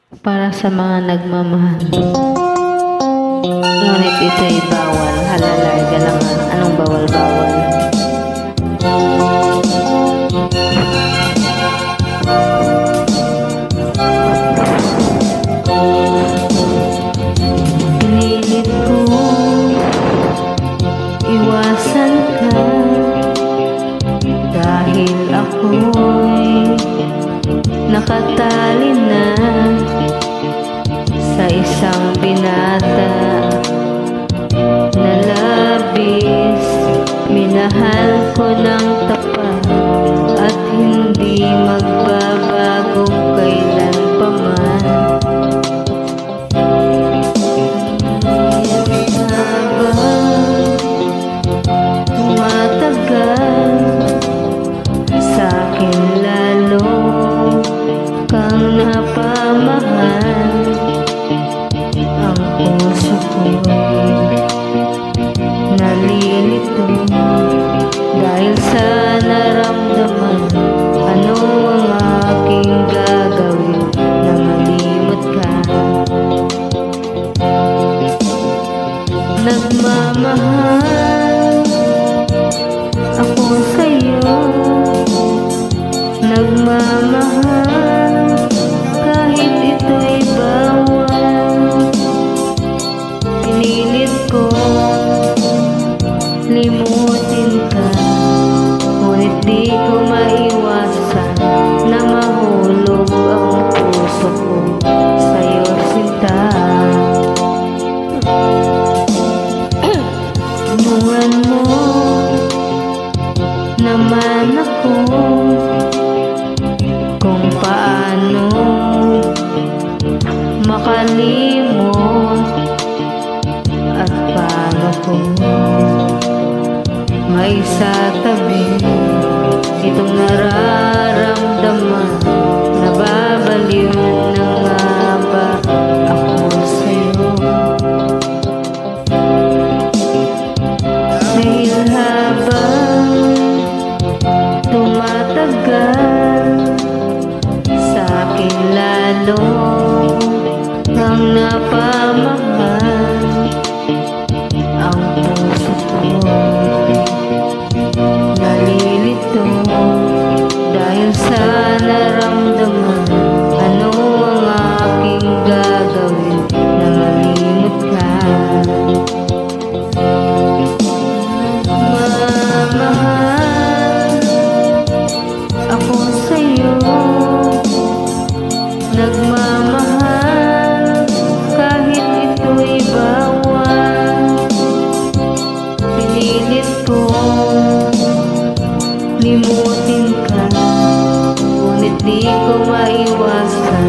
Para sa mga nagmamahal. Ngunit ito'y bawal, halalay, galangan. Anong bawal-bawal? Pinilit ko iwasan ka dahil ako'y nakatali na sa isang binata na labis minahal ko ng tapat at hindi magbabago kailan pa man. Habang tumatagal sa'kin lalo kang napamahal. Ang puso ko'y nalilito dahil sa naramdaman. Ano ang aking gagawin na malimot ka? Nagmamahal ako sa'yo, nagmamahal kahit ito'y bawal. Pinilit ko limutin ka, ngunit di ko maiwasan na mahulog ang puso ko sa'yo, sinta. Tulungan mo naman ako kung paano makalimot at paano ko maisatabi itong nararamdaman. Nababaliw na nga ba ako sa'yo? Dahil habang tumatagal sa'kin lalo ang napamahal. Ang puso ko'y nalilito dahil sa naramdaman. Ano ang aking gagawin na malimot ka? Nagmamahal ako sa'yo, nagmamahal kahit ito'y bawal. Pinilit ko limutin ka, ngunit di ko maiwasan